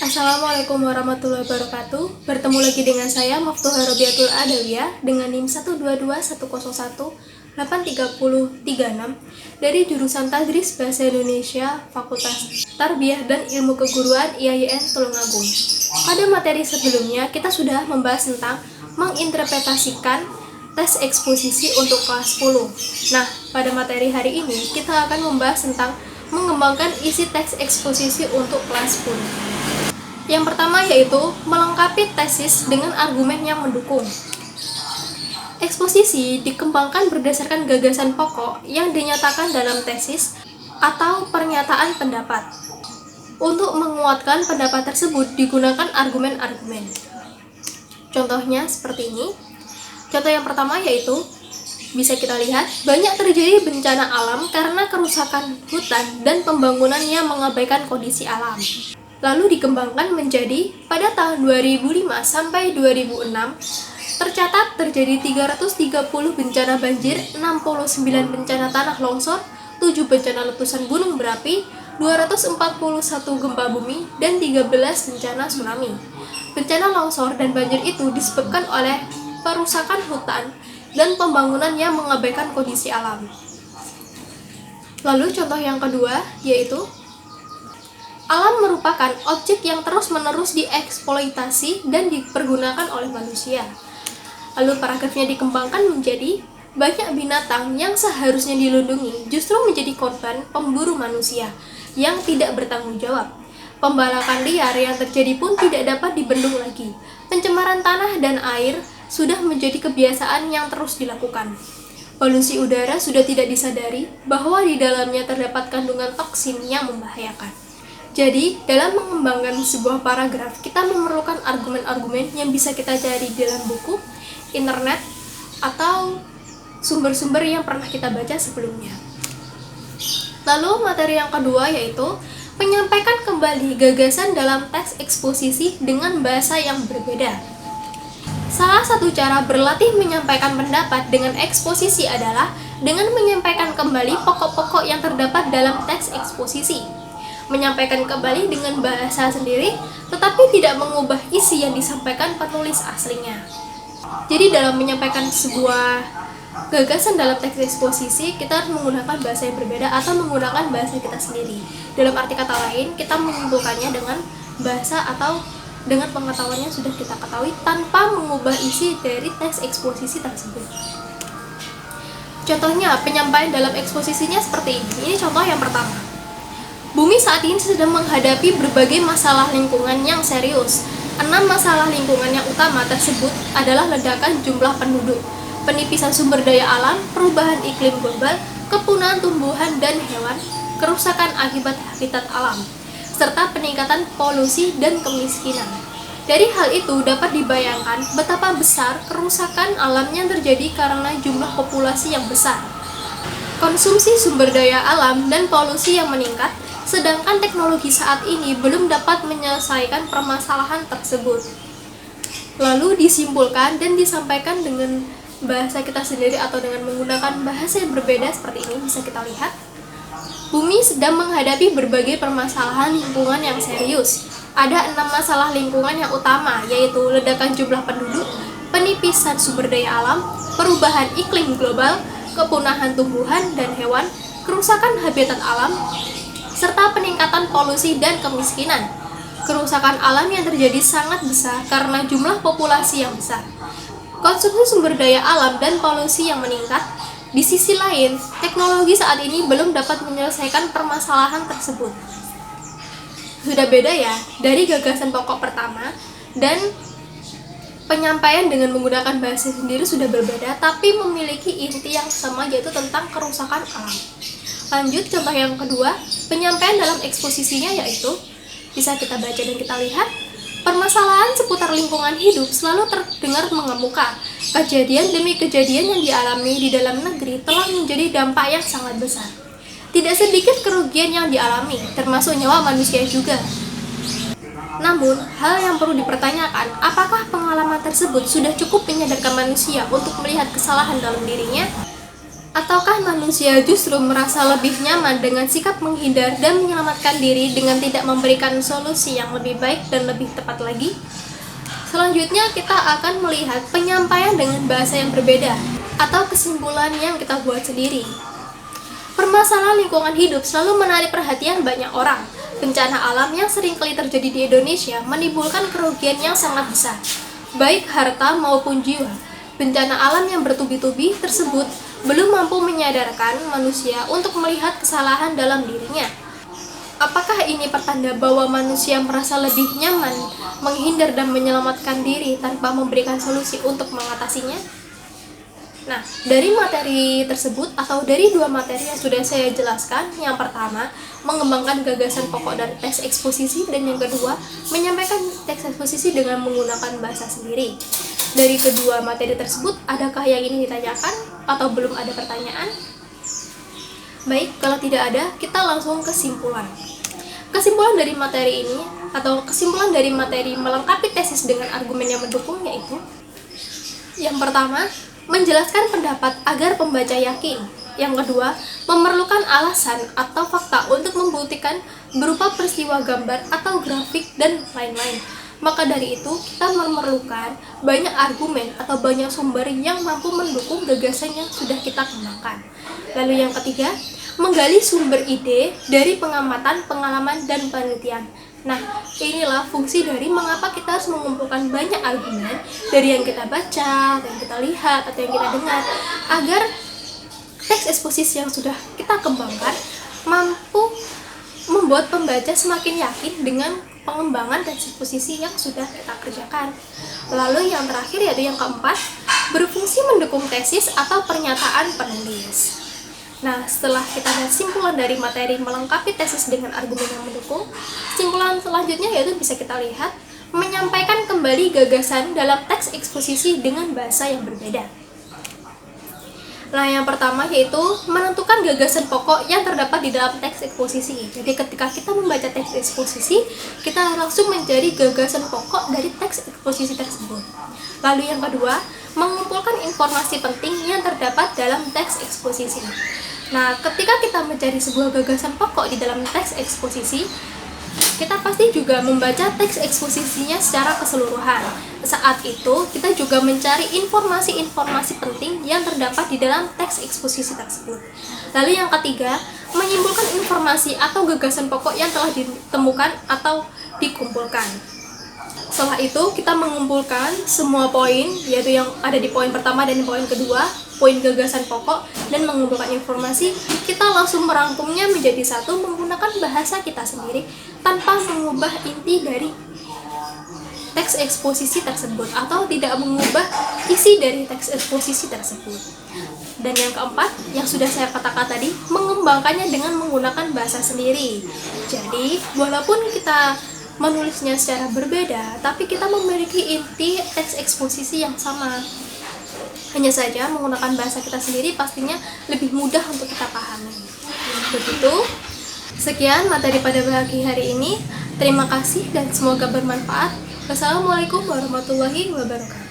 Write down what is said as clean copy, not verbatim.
Assalamualaikum warahmatullahi wabarakatuh. Bertemu lagi dengan saya Maftuhah Robiatul Adawiyah dengan NIM 12210183036 dari jurusan Tadris Bahasa Indonesia Fakultas Tarbiyah dan Ilmu Keguruan IAIN Tulungagung. Pada materi sebelumnya kita sudah membahas tentang menginterpretasikan tes eksposisi untuk kelas 10. Nah, pada materi hari ini kita akan membahas tentang mengembangkan isi teks eksposisi untuk kelas 10. Yang pertama yaitu melengkapi tesis dengan argumen yang mendukung. Eksposisi dikembangkan berdasarkan gagasan pokok yang dinyatakan dalam tesis atau pernyataan pendapat. Untuk menguatkan pendapat tersebut digunakan argumen-argumen. Contohnya seperti ini. Contoh yang pertama yaitu bisa kita lihat banyak terjadi bencana alam karena kerusakan hutan dan pembangunan yang mengabaikan kondisi alam. Lalu dikembangkan menjadi pada tahun 2005 sampai 2006 tercatat terjadi 330 bencana banjir, 69 bencana tanah longsor, 7 bencana letusan gunung berapi, 241 gempa bumi, dan 13 bencana tsunami. Bencana longsor dan banjir itu disebabkan oleh perusakan hutan dan pembangunan yang mengabaikan kondisi alam. Lalu contoh yang kedua yaitu alam merupakan objek yang terus-menerus dieksploitasi dan dipergunakan oleh manusia. Lalu paragrafnya dikembangkan menjadi banyak binatang yang seharusnya dilindungi justru menjadi korban pemburu manusia yang tidak bertanggung jawab. Pembalakan liar yang terjadi pun tidak dapat dibendung lagi. Pencemaran tanah dan air sudah menjadi kebiasaan yang terus dilakukan. Polusi udara sudah tidak disadari bahwa di dalamnya terdapat kandungan toksin yang membahayakan. Jadi, dalam mengembangkan sebuah paragraf, kita memerlukan argumen-argumen yang bisa kita cari di dalam buku, internet, atau sumber-sumber yang pernah kita baca sebelumnya. Lalu, materi yang kedua yaitu menyampaikan kembali gagasan dalam teks eksposisi dengan bahasa yang berbeda. Salah satu cara berlatih menyampaikan pendapat dengan eksposisi adalah dengan menyampaikan kembali pokok-pokok yang terdapat dalam teks eksposisi. Menyampaikan kembali dengan bahasa sendiri, tetapi tidak mengubah isi yang disampaikan penulis aslinya. Jadi dalam menyampaikan sebuah gagasan dalam teks eksposisi, kita harus menggunakan bahasa yang berbeda atau menggunakan bahasa kita sendiri. Dalam arti kata lain, kita menyimpulkannya dengan bahasa atau dengan pengetahuan yang sudah kita ketahui tanpa mengubah isi dari teks eksposisi tersebut. Contohnya, penyampaian dalam eksposisinya seperti ini. Ini contoh yang pertama. Bumi saat ini sedang menghadapi berbagai masalah lingkungan yang serius. 6 masalah lingkungan yang utama tersebut adalah ledakan jumlah penduduk, penipisan sumber daya alam, perubahan iklim global, kepunahan tumbuhan dan hewan, kerusakan akibat habitat alam, serta peningkatan polusi dan kemiskinan. Dari hal itu dapat dibayangkan betapa besar kerusakan alam yang terjadi karena jumlah populasi yang besar, konsumsi sumber daya alam dan polusi yang meningkat. Sedangkan teknologi saat ini belum dapat menyelesaikan permasalahan tersebut. Lalu disimpulkan dan disampaikan dengan bahasa kita sendiri atau dengan menggunakan bahasa yang berbeda seperti ini bisa kita lihat. Bumi sedang menghadapi berbagai permasalahan lingkungan yang serius. Ada 6 masalah lingkungan yang utama, yaitu ledakan jumlah penduduk, penipisan sumber daya alam, perubahan iklim global, kepunahan tumbuhan dan hewan, kerusakan habitat alam, serta peningkatan polusi dan kemiskinan. Kerusakan alam yang terjadi sangat besar karena jumlah populasi yang besar. Konsumsi sumber daya alam dan polusi yang meningkat. Di sisi lain, teknologi saat ini belum dapat menyelesaikan permasalahan tersebut. Sudah beda ya dari gagasan pokok pertama, dan penyampaian dengan menggunakan bahasa sendiri sudah berbeda tapi memiliki inti yang sama, yaitu tentang kerusakan alam. Lanjut, contoh yang kedua, penyampaian dalam eksposisinya yaitu bisa kita baca dan kita lihat, permasalahan seputar lingkungan hidup selalu terdengar mengemuka. Kejadian demi kejadian yang dialami di dalam negeri telah menjadi dampak yang sangat besar. Tidak sedikit kerugian yang dialami, termasuk nyawa manusia juga. Namun, hal yang perlu dipertanyakan, apakah pengalaman tersebut sudah cukup menyadarkan manusia untuk melihat kesalahan dalam dirinya? Ataukah manusia justru merasa lebih nyaman dengan sikap menghindar dan menyelamatkan diri dengan tidak memberikan solusi yang lebih baik dan lebih tepat lagi? Selanjutnya kita akan melihat penyampaian dengan bahasa yang berbeda atau kesimpulan yang kita buat sendiri. Permasalahan lingkungan hidup selalu menarik perhatian banyak orang. Bencana alam yang seringkali terjadi di Indonesia menimbulkan kerugian yang sangat besar, baik harta maupun jiwa. Bencana alam yang bertubi-tubi tersebut belum mampu menyadarkan manusia untuk melihat kesalahan dalam dirinya. Apakah ini pertanda bahwa manusia merasa lebih nyaman menghindar dan menyelamatkan diri tanpa memberikan solusi untuk mengatasinya? Nah, dari materi tersebut atau dari dua materi yang sudah saya jelaskan, yang pertama, mengembangkan gagasan pokok dari teks eksposisi, dan yang kedua, menyampaikan teks eksposisi dengan menggunakan bahasa sendiri. Dari kedua materi tersebut, adakah yang ingin ditanyakan atau belum ada pertanyaan? Baik, kalau tidak ada, kita langsung kesimpulan. Kesimpulan dari materi ini, atau kesimpulan dari materi melengkapi tesis dengan argumen yang mendukung, yaitu yang pertama, menjelaskan pendapat agar pembaca yakin. Yang kedua, memerlukan alasan atau fakta untuk membuktikan berupa peristiwa gambar atau grafik dan lain-lain. Maka dari itu, kita memerlukan banyak argumen atau banyak sumber yang mampu mendukung gagasan yang sudah kita kembangkan. Lalu yang ketiga, menggali sumber ide dari pengamatan, pengalaman, dan penelitian. Nah, inilah fungsi dari mengapa kita harus mengumpulkan banyak argumen dari yang kita baca, yang kita lihat, atau yang kita dengar, agar teks eksposisi yang sudah kita kembangkan mampu membuat pembaca semakin yakin dengan pengembangan teks eksposisi yang sudah kita kerjakan. Lalu yang terakhir, yaitu yang keempat, berfungsi mendukung tesis atau pernyataan penulis. Nah, setelah kita lihat simpulan dari materi melengkapi tesis dengan argumen yang mendukung, simpulan selanjutnya yaitu bisa kita lihat menyampaikan kembali gagasan dalam teks eksposisi dengan bahasa yang berbeda. Nah, yang pertama yaitu menentukan gagasan pokok yang terdapat di dalam teks eksposisi. Jadi ketika kita membaca teks eksposisi, kita langsung mencari gagasan pokok dari teks eksposisi tersebut. Lalu yang kedua, mengumpulkan informasi penting yang terdapat dalam teks eksposisi. Nah, ketika kita mencari sebuah gagasan pokok di dalam teks eksposisi, kita pasti juga membaca teks eksposisinya secara keseluruhan. Saat itu, kita juga mencari informasi-informasi penting yang terdapat di dalam teks eksposisi tersebut. Lalu yang ketiga, menyimpulkan informasi atau gagasan pokok yang telah ditemukan atau dikumpulkan. Setelah itu, kita mengumpulkan semua poin, yaitu yang ada di poin pertama dan poin kedua, poin gagasan pokok, dan mengumpulkan informasi. Kita langsung merangkumnya menjadi satu menggunakan bahasa kita sendiri tanpa mengubah inti dari teks eksposisi tersebut atau tidak mengubah isi dari teks eksposisi tersebut. Dan yang keempat, yang sudah saya katakan tadi, mengembangkannya dengan menggunakan bahasa sendiri. Jadi, walaupun kita menulisnya secara berbeda, tapi kita memiliki inti teks eksposisi yang sama. Hanya saja menggunakan bahasa kita sendiri pastinya lebih mudah untuk kita pahami. Begitu. Sekian materi pada pagi hari ini. Terima kasih dan semoga bermanfaat. Wassalamualaikum warahmatullahi wabarakatuh.